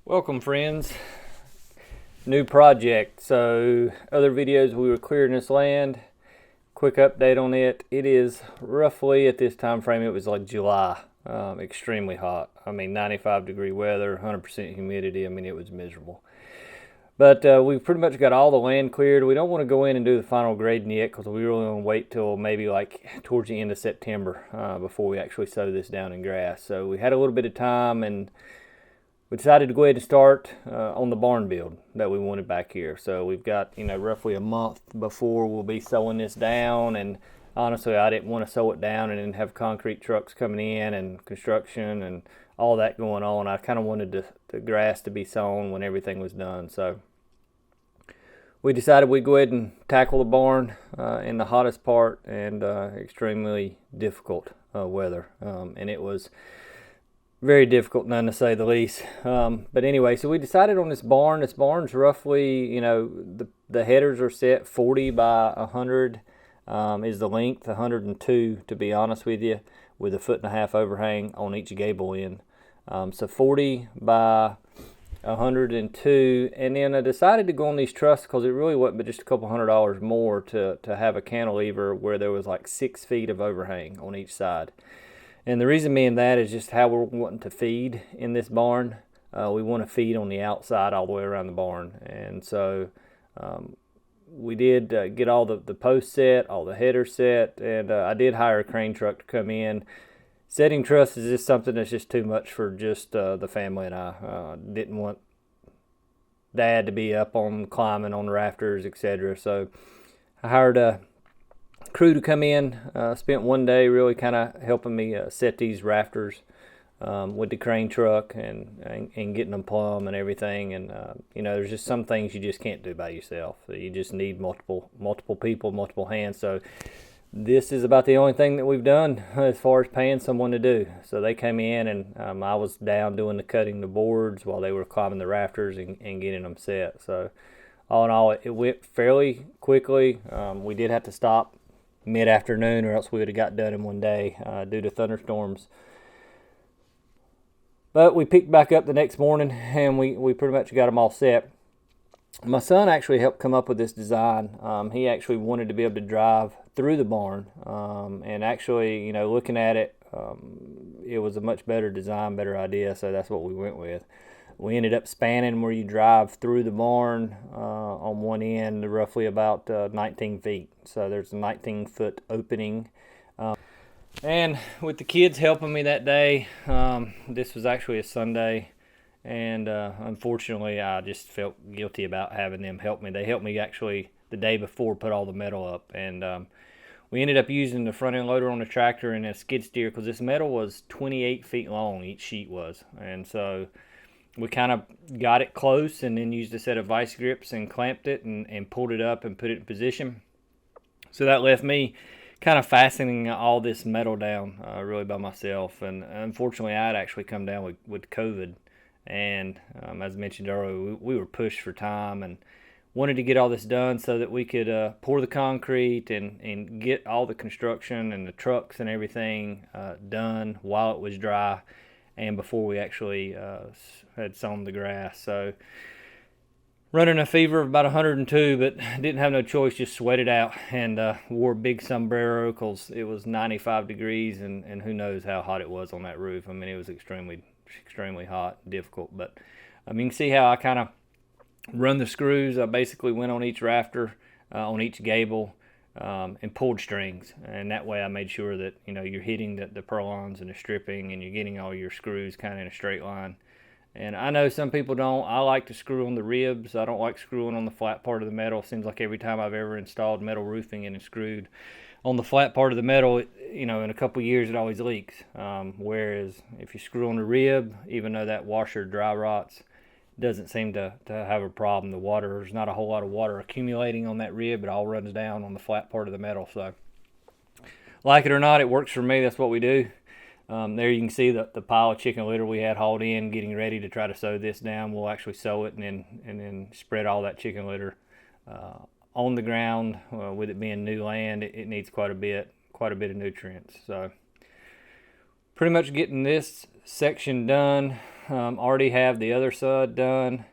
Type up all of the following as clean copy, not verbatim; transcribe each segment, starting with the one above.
Welcome friends, new project. So other videos we were clearing this land, quick update on it. It is roughly at this time frame, it was like July, extremely hot. I mean 95-degree weather, 100% humidity. I mean it was miserable. But we've pretty much got all the land cleared. We don't want to go in and do the final grading yet because we really want to wait till maybe like towards the end of September before we actually sow this down in grass. So we had a little bit of time and we decided to go ahead and start on the barn build that we wanted back here. So we've got, roughly a month before we'll be sowing this down. And honestly, I didn't want to sow it down and then have concrete trucks coming in and construction and all that going on. I kind of wanted the grass to be sown when everything was done. So we decided we'd go ahead and tackle the barn in the hottest part and extremely difficult weather. And it was very difficult, none to say the least. But anyway, so we decided on this barn. This barn's roughly, the headers are set 40 by 100 is the length, 102 to be honest with you, with a 1.5-foot overhang on each gable end. So 40 by 102, and then I decided to go on these trusses because it really wasn't but just a couple $100 more to have a cantilever where there was like 6 feet of overhang on each side. And the reason being that is just how we're wanting to feed in this barn. We want to feed on the outside all the way around the barn. And so we did get all the posts set, all the headers set, and I did hire a crane truck to come in. Setting trusses is something that's just too much for just the family and I. Didn't want Dad to be up on climbing on the rafters, etc. So I hired a crew to come in, spent one day really kind of helping me set these rafters with the crane truck and getting them plumb and everything. And there's just some things you just can't do by yourself. You just need multiple people, multiple hands. So this is about the only thing that we've done as far as paying someone to do. So they came in and I was down doing the cutting the boards while they were climbing the rafters and getting them set. So all in all, it went fairly quickly. We did have to stop mid-afternoon or else we would have got done in one day due to thunderstorms. But we picked back up the next morning and we pretty much got them all set. My son actually helped come up with this design. He actually wanted to be able to drive through the barn and actually, looking at it, it was a much better design, better idea, so that's what we went with. We ended up spanning where you drive through the barn on one end, roughly about 19 feet. So there's a 19-foot opening. And with the kids helping me that day, this was actually a Sunday, and unfortunately I just felt guilty about having them help me. They helped me actually the day before put all the metal up, and we ended up using the front end loader on the tractor and a skid steer because this metal was 28 feet long, each sheet was. And so we kind of got it close and then used a set of vice grips and clamped it and pulled it up and put it in position. So that left me kind of fastening all this metal down really by myself. And unfortunately, I had actually come down with COVID. And as mentioned earlier, we were pushed for time and wanted to get all this done so that we could pour the concrete and get all the construction and the trucks and everything done while it was dry and before we actually had sown the grass. So running a fever of about 102, but didn't have no choice, just sweat it out and wore a big sombrero because it was 95 degrees and who knows how hot it was on that roof. I mean, it was extremely hot, difficult. But you can see how I kind of run the screws. I basically went on each rafter, on each gable, and pulled strings, and that way I made sure that you're hitting the purlins and the stripping and you're getting all your screws kind of in a straight line. And I know some people don't. I like to screw on the ribs. I don't like screwing on the flat part of the metal. It seems like every time I've ever installed metal roofing and screwed on the flat part of the metal, in a couple of years it always leaks. Whereas if you screw on the rib, even though that washer dry rots, doesn't seem to have a problem. There's not a whole lot of water accumulating on that rib. It all runs down on the flat part of the metal. So like it or not, it works for me. That's what we do. There you can see the pile of chicken litter we had hauled in, getting ready to try to sow this down. We'll actually sow it and then spread all that chicken litter on the ground. With it being new land, it needs quite a bit of nutrients. So pretty much getting this section done. already have the other side done,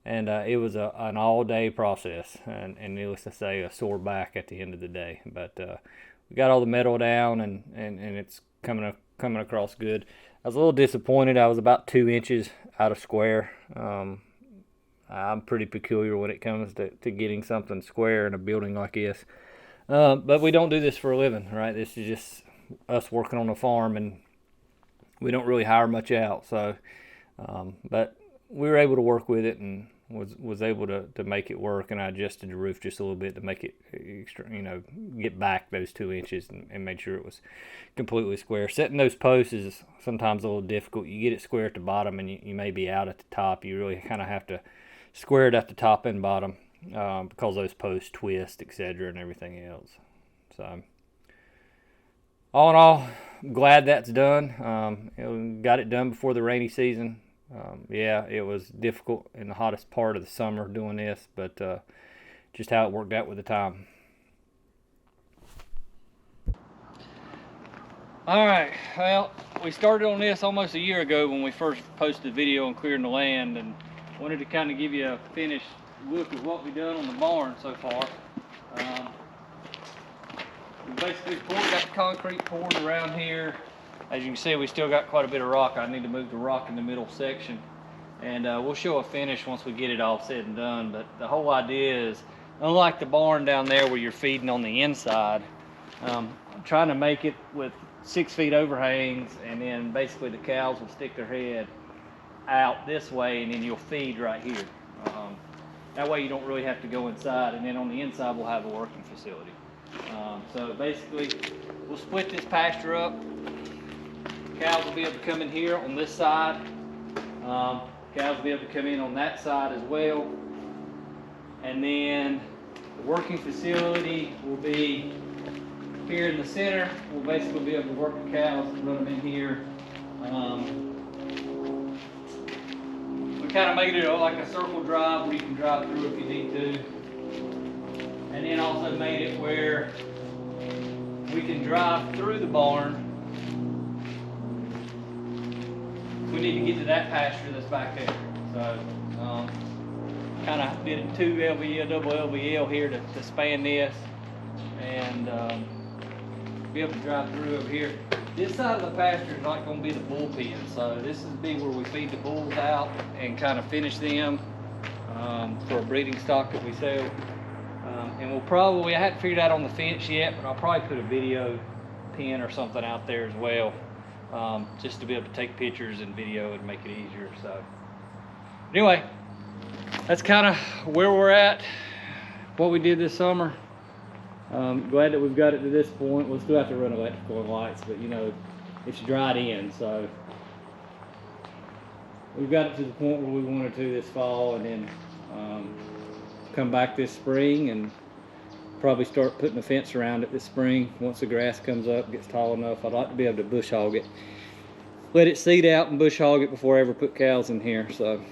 and it was an all-day process, and needless to say, a sore back at the end of the day. But we got all the metal down, and it's coming across good. I was a little disappointed. I was about 2 inches out of square. I'm pretty peculiar when it comes to getting something square in a building like this. But we don't do this for a living, right? This is just us working on a farm, and we don't really hire much out. So, but we were able to work with it, and was able to make it work. And I adjusted the roof just a little bit to make it extra, get back those 2 inches and made sure it was completely square. Setting those posts is sometimes a little difficult. You get it square at the bottom, and you may be out at the top. You really kind of have to square it at the top and bottom, because those posts twist, etc., and everything else. So, all in all, I'm glad that's done. Got it done before the rainy season. Yeah, it was difficult in the hottest part of the summer doing this, but just how it worked out with the time. All right, well, we started on this almost a year ago when we first posted the video on clearing the land, and wanted to kind of give you a finished look at what we've done on the barn so far. We basically got the concrete poured around here. As you can see, we still got quite a bit of rock. I need to move the rock in the middle section, and we'll show a finish once we get it all said and done. But the whole idea is, unlike the barn down there where you're feeding on the inside, I'm trying to make it with 6 feet overhangs, and then basically the cows will stick their head out this way, and then you'll feed right here. That way you don't really have to go inside, and then on the inside we'll have a working facility. So basically we'll split this pasture up. Cows will be able to come in here on this side. Cows will be able to come in on that side as well. And then the working facility will be here in the center. We'll basically be able to work the cows and run them in here. We kind of made it like a circle drive where you can drive through if you need to. And then also made it where we can drive through the barn. We need to get to that pasture that's back there. So kind of did 2 LVL, double LVL here to span this, and be able to drive through over here. This side of the pasture is not going to be the bull pen, so this is be where we feed the bulls out and kind of finish them for a breeding stock that we sell. And we'll probably, I haven't figured out on the fence yet, but I'll probably put a video pen or something out there as well, just to be able to take pictures and video and make it easier. So anyway, that's kind of where we're at, what we did this summer. Glad that we've got it to this point. We'll still have to run electrical and lights, but it's dried in, so we've got it to the point where we wanted to this fall, and then come back this spring and probably start putting a fence around it this spring once the grass comes up, gets tall enough. I'd like to be able to bush hog it, let it seed out and bush hog it before I ever put cows in here. So